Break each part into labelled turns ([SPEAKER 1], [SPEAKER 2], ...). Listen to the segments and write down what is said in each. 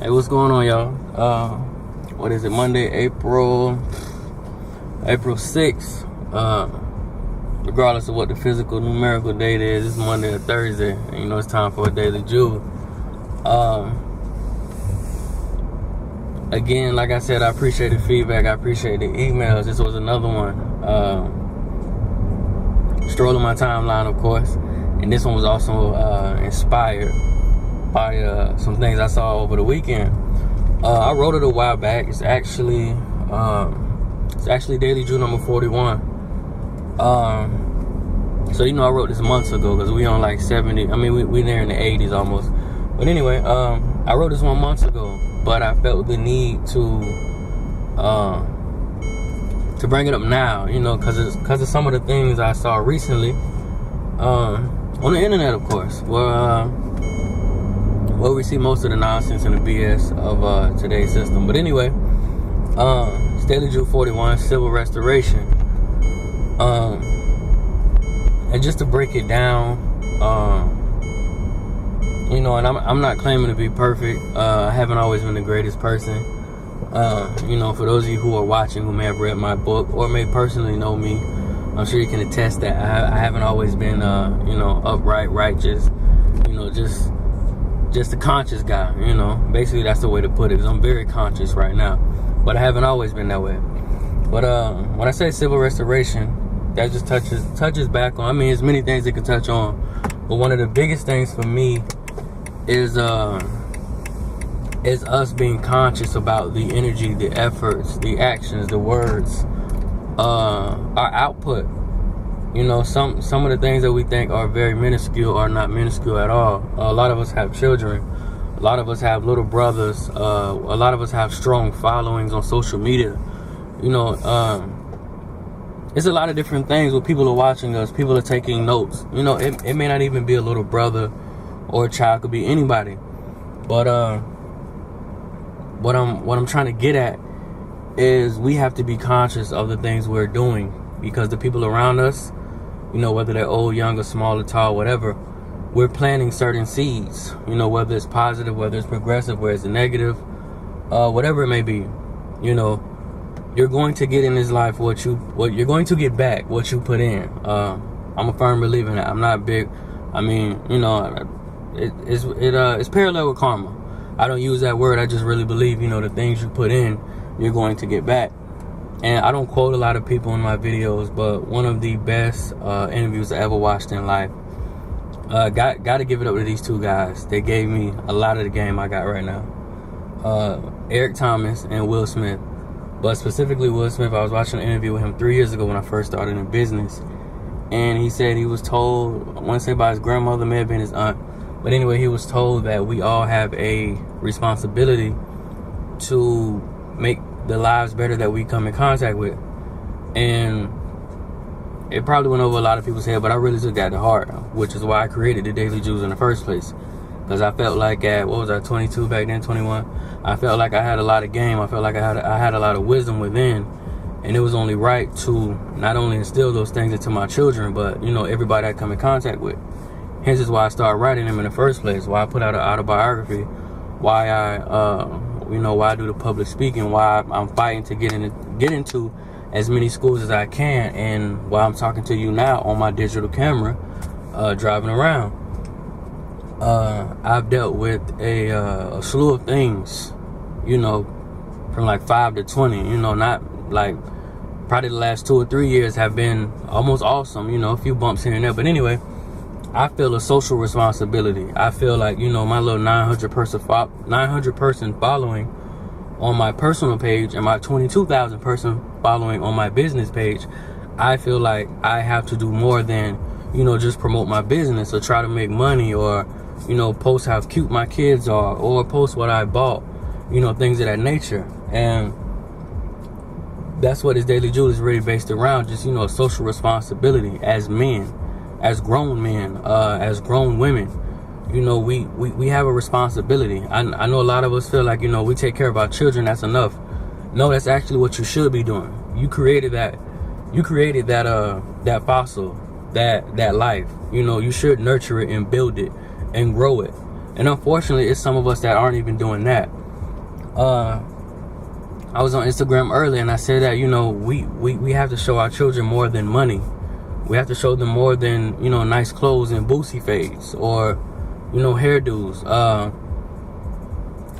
[SPEAKER 1] Hey, what's going on, y'all? What is it? Monday, April 6th. Regardless of what the physical numerical date is, it's Monday or Thursday. And, you know, it's time for a Daily Jewel. Again, like I said, I appreciate the feedback. I appreciate the emails. This was another one. Strolling my timeline, of course. And this one was also inspired by some things I saw over the weekend. I wrote it a while back. It's actually Daily Jewel number 41. So you know, I wrote this months ago because we on like 70. I mean, we there in the 80s almost. But anyway, I wrote this one months ago, but I felt the need to bring it up now. You know, because of some of the things I saw recently on the internet, of course. Well, we see most of the nonsense and the BS of today's system. But anyway, it's Daily Jewel 41, Civil Restoration. And just to break it down, you know, and I'm not claiming to be perfect. I haven't always been the greatest person. You know, for those of you who are watching who may have read my book or may personally know me, I'm sure you can attest that I haven't always been, you know, upright, righteous, you know, just a conscious guy, you know. Basically, that's the way to put it, because I'm very conscious right now. But I haven't always been that way. But when I say civil restoration, that just touches back on, I mean, there's many things it can touch on. But one of the biggest things for me is us being conscious about the energy, the efforts, the actions, the words, our output. You know, some of the things that we think are very minuscule are not minuscule at all. A lot of us have children. A lot of us have little brothers. A lot of us have strong followings on social media. You know, it's a lot of different things where people are watching us. People are taking notes. You know, it may not even be a little brother or a child. It could be anybody. But what I'm trying to get at is we have to be conscious of the things we're doing, because the people around us, you know, whether they're old, young, or small, or tall, whatever, we're planting certain seeds, you know, whether it's positive, whether it's progressive, whether it's negative, whatever it may be. You know, you're going to get in this life what you're going to get back what you put in. I'm a firm believer in that. I'm not big. I mean, you know, it's parallel with karma. I don't use that word. I just really believe, you know, the things you put in, you're going to get back. And I don't quote a lot of people in my videos, but one of the best interviews I ever watched in life, got to give it up to these two guys. They gave me a lot of the game I got right now. Eric Thomas and Will Smith. But specifically Will Smith, I was watching an interview with him 3 years ago when I first started in business. And he said he was told, I want to say by his grandmother, may have been his aunt. But anyway, he was told that we all have a responsibility to make the lives better that we come in contact with. And it probably went over a lot of people's head, but I really took that to heart, which is why I created the Daily Jewels in the first place. Because I felt like at, 22 back then, 21, I felt like I had a lot of game. I felt like I had a lot of wisdom within. And it was only right to not only instill those things into my children, but, you know, everybody I come in contact with. Hence is why I started writing them in the first place, why I put out an autobiography, why I do the public speaking, why I'm fighting to get into as many schools as I can, and why I'm talking to you now on my digital camera, driving around. I've dealt with a slew of things, you know, from like 5 to 20, you know, not like, probably the last 2 or 3 years have been almost awesome, you know, a few bumps here and there. But anyway, I feel a social responsibility. I feel like, you know, my little 900 person following on my personal page and my 22,000 person following on my business page, I feel like I have to do more than, you know, just promote my business or try to make money or, you know, post how cute my kids are or post what I bought, you know, things of that nature. And that's what this Daily Jewel is really based around, just, you know, social responsibility as men, as grown men, as grown women. You know, we have a responsibility. I know a lot of us feel like, you know, we take care of our children, that's enough. No, that's actually what you should be doing. You created that fossil, that life. You know, you should nurture it and build it and grow it. And unfortunately, it's some of us that aren't even doing that. I was on Instagram earlier and I said that, we have to show our children more than money. We have to show them more than, nice clothes and boosie fades or, hairdos.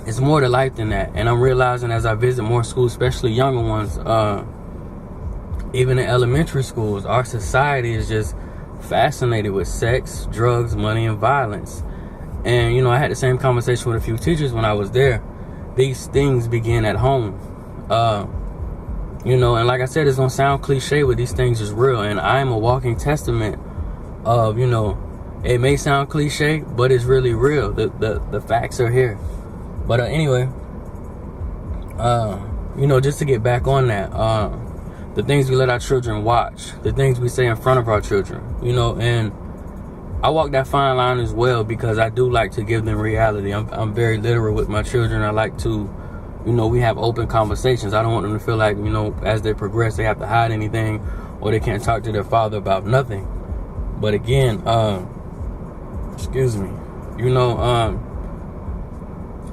[SPEAKER 1] It's more to life than that. And I'm realizing as I visit more schools, especially younger ones, even in elementary schools, our society is just fascinated with sex, drugs, money, and violence. And, I had the same conversation with a few teachers when I was there. These things begin at home. And like I said, it's going to sound cliche, but these things is real. And I am a walking testament of, it may sound cliche, but it's really real. The facts are here. But anyway, just to get back on that, the things we let our children watch, the things we say in front of our children, and I walk that fine line as well because I do like to give them reality. I'm very literal with my children. I like to, we have open conversations. I don't want them to feel like, as they progress, they have to hide anything or they can't talk to their father about nothing. But again,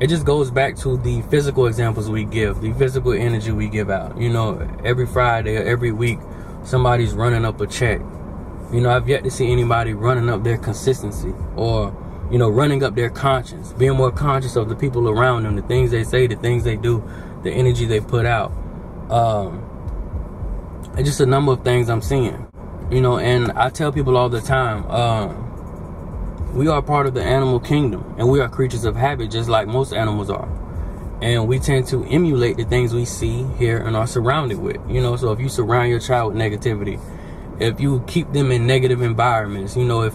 [SPEAKER 1] it just goes back to the physical examples we give, the physical energy we give out. Every Friday or every week, somebody's running up a check. I've yet to see anybody running up their consistency or, running up their conscience, being more conscious of the people around them, the things they say, the things they do, the energy they put out. And just a number of things I'm seeing, and I tell people all the time, we are part of the animal kingdom and we are creatures of habit, just like most animals are. And we tend to emulate the things we see, hear, and are surrounded with. So if you surround your child with negativity, if you keep them in negative environments, if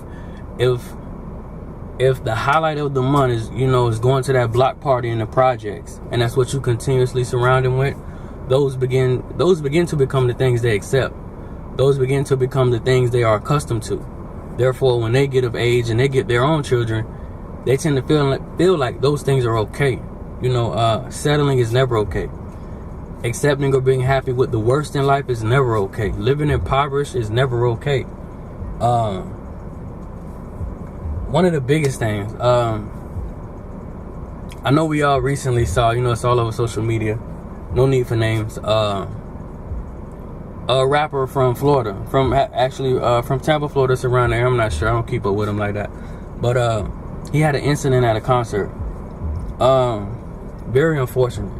[SPEAKER 1] the highlight of the month is, is going to that block party in the projects, and that's what you continuously surround them with, those begin to become the things they accept. Those begin to become the things they are accustomed to. Therefore, when they get of age and they get their own children, they tend to feel like those things are okay. Settling is never okay. Accepting or being happy with the worst in life is never okay. Living impoverished is never okay. One of the biggest things, I know we all recently saw, it's all over social media, no need for names, a rapper from Florida, from Tampa, Florida, surrounding there. I'm not sure, I don't keep up with him like that, but he had an incident at a concert. Very unfortunate.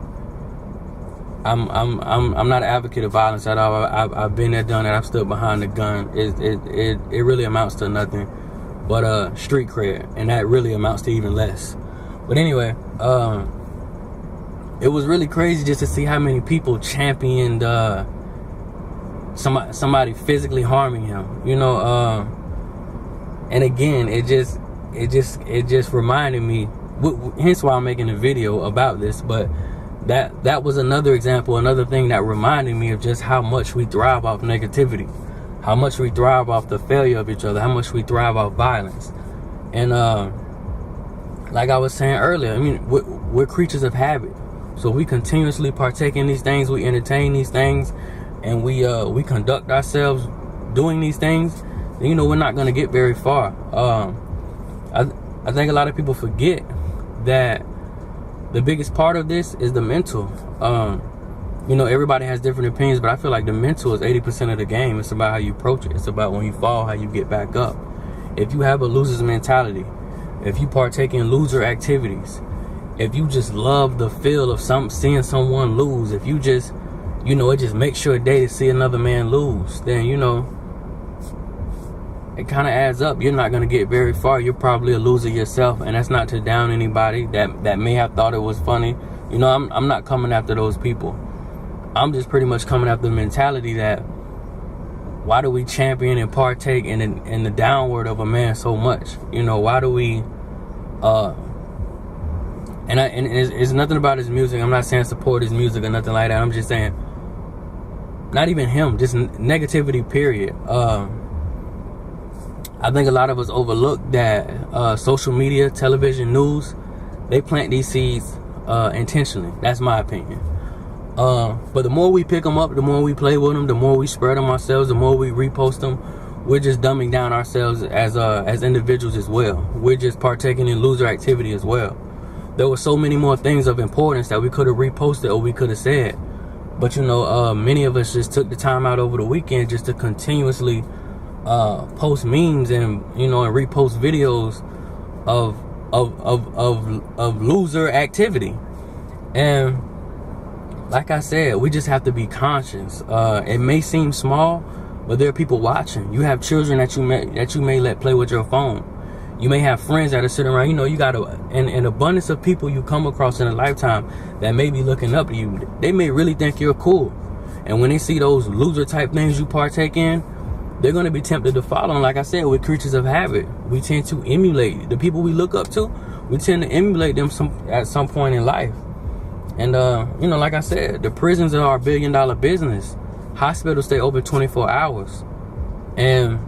[SPEAKER 1] I'm not an advocate of violence at all. I've been there, done it. I've stood behind the gun. It really amounts to nothing but street cred, and that really amounts to even less. But anyway, it was really crazy just to see how many people championed somebody physically harming him. And again, it just reminded me. Hence why I'm making a video about this, but. That was another example, another thing that reminded me of just how much we thrive off negativity, how much we thrive off the failure of each other, how much we thrive off violence. And like I was saying earlier, we're creatures of habit. So we continuously partake in these things, we entertain these things, and we conduct ourselves doing these things. We're not going to get very far. I think a lot of people forget that the biggest part of this is the mental. Everybody has different opinions, but I feel like the mental is 80% of the game. It's about how you approach it. It's about when you fall, how you get back up. If you have a loser's mentality, if you partake in loser activities, if you just love the feel of seeing someone lose, if you just, it just makes your day to see another man lose, then, it kind of adds up. You're not going to get very far. You're probably a loser yourself, and that's not to down anybody that may have thought it was funny. I'm not coming after those people. I'm just pretty much coming after the mentality that why do we champion and partake in the downward of a man so much? Why do we and it's nothing about his music. I'm not saying support his music or nothing like that. I'm just saying not even him, just negativity, period. I think a lot of us overlook that social media, television, news, they plant these seeds intentionally. That's my opinion. But the more we pick them up, the more we play with them, the more we spread them ourselves, the more we repost them, we're just dumbing down ourselves as individuals as well. We're just partaking in loser activity as well. there were so many more things of importance that we could have reposted or we could have said. But many of us just took the time out over the weekend just to continuously post memes and and repost videos of loser activity. And like I said, we just have to be conscious. It may seem small, but there are people watching. You have children that you may let play with your phone. You may have friends that are sitting around. You got an abundance of people you come across in a lifetime that may be looking up to you. They may really think you're cool. And when they see those loser type things you partake in, they're going to be tempted to follow. And like I said, we're creatures of habit. We tend to emulate the people we look up to. We tend to emulate them at some point in life. And, like I said, the prisons are our $1 billion business. Hospitals stay open 24 hours. And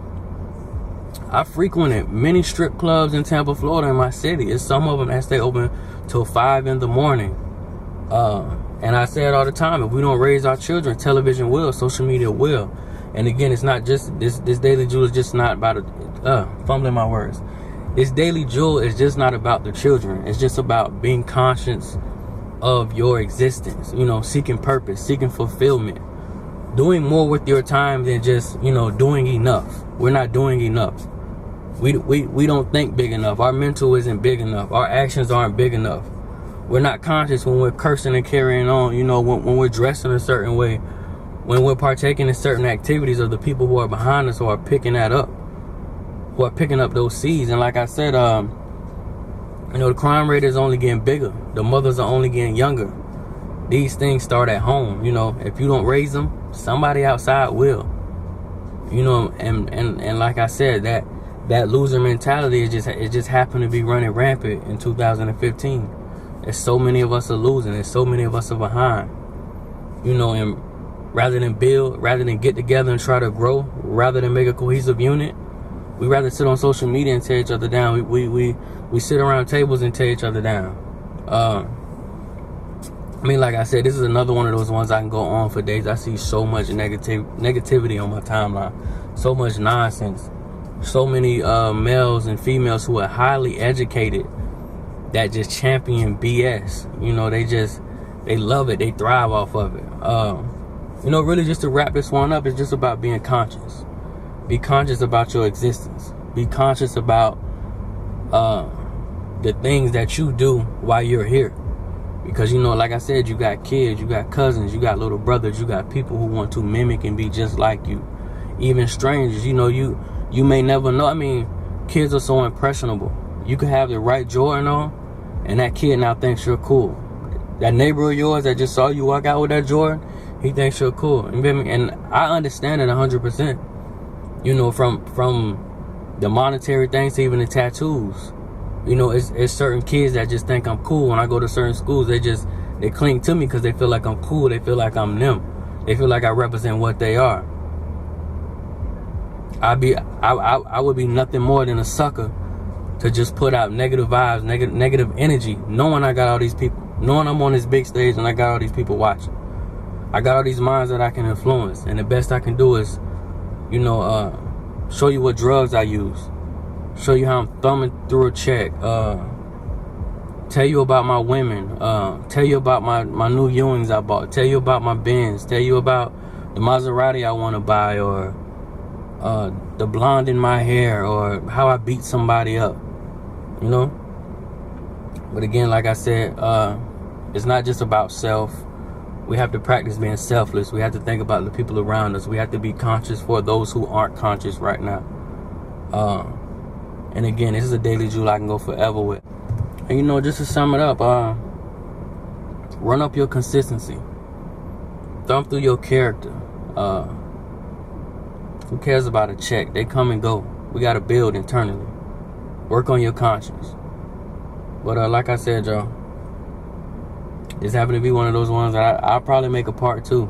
[SPEAKER 1] I frequented many strip clubs in Tampa, Florida, in my city. It's some of them that stay open till 5 in the morning. And I say it all the time. If we don't raise our children, television will, social media will. And again, it's not just this Daily Jewel is just not about fumbling my words. This Daily Jewel is just not about the children. It's just about being conscious of your existence. Seeking purpose, seeking fulfillment, doing more with your time than just doing enough. We're not doing enough. We don't think big enough. Our mental isn't big enough. Our actions aren't big enough. We're not conscious when we're cursing and carrying on, when we're dressing a certain way, when we're partaking in certain activities of the people who are behind us, who are picking that up, who are picking up those seeds. And like I said, the crime rate is only getting bigger. The mothers are only getting younger. These things start at home. If you don't raise them, somebody outside will. And like I said, that loser mentality it just happened to be running rampant in 2015. There's so many of us are losing. There's so many of us are behind. And rather than build, rather than get together and try to grow, rather than make a cohesive unit, we rather sit on social media and tear each other down. We sit around tables and tear each other down. Like I said, this is another one of those ones I can go on for days. I see so much negativity on my timeline, so much nonsense. So many males and females who are highly educated that just champion BS. They love it. They thrive off of it. Really just to wrap this one up, it's just about being conscious. Be conscious about your existence. Be conscious about the things that you do while you're here. Because, like I said, you got kids, you got cousins, you got little brothers, you got people who want to mimic and be just like you. Even strangers, you may never know. Kids are so impressionable. You could have the right Jordan on, and that kid now thinks you're cool. That neighbor of yours that just saw you walk out with that Jordan, he thinks you're cool. You feel me? And I understand it 100%. From the monetary things to even the tattoos. It's certain kids that just think I'm cool. When I go to certain schools, they cling to me because they feel like I'm cool. They feel like I'm them. They feel like I represent what they are. I would be nothing more than a sucker to just put out negative vibes, negative energy, knowing I got all these people, knowing I'm on this big stage and I got all these people watching. I got all these minds that I can influence, and the best I can do is, show you what drugs I use, show you how I'm thumbing through a check, tell you about my women, tell you about my new Ewings I bought, tell you about my Benz, tell you about the Maserati I want to buy, or the blonde in my hair, or how I beat somebody up, But again, like I said, it's not just about self. We have to practice being selfless. We have to think about the people around us. We have to be conscious for those who aren't conscious right now. And again, this is a Daily Jewel I can go forever with. And just to sum it up, run up your consistency. Thumb through your character. Who cares about a check? They come and go. We got to build internally. Work on your conscience. But like I said, y'all, this happened to be one of those ones that I'll probably make a part 2.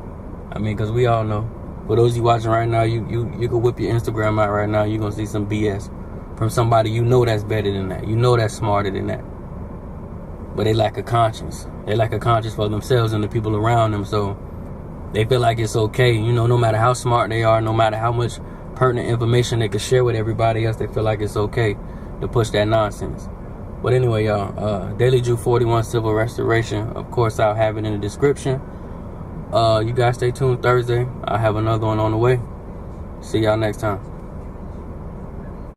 [SPEAKER 1] Because we all know. For those of you watching right now, you can whip your Instagram out right now. You're going to see some BS from somebody that's better than that. That's smarter than that. But they lack a conscience. They lack a conscience for themselves and the people around them. So they feel like it's okay. No matter how smart they are, no matter how much pertinent information they can share with everybody else, they feel like it's okay to push that nonsense. But anyway, y'all, Daily Jew 41 Civil Restoration. Of course, I'll have it in the description. You guys stay tuned Thursday. I'll have another one on the way. See y'all next time.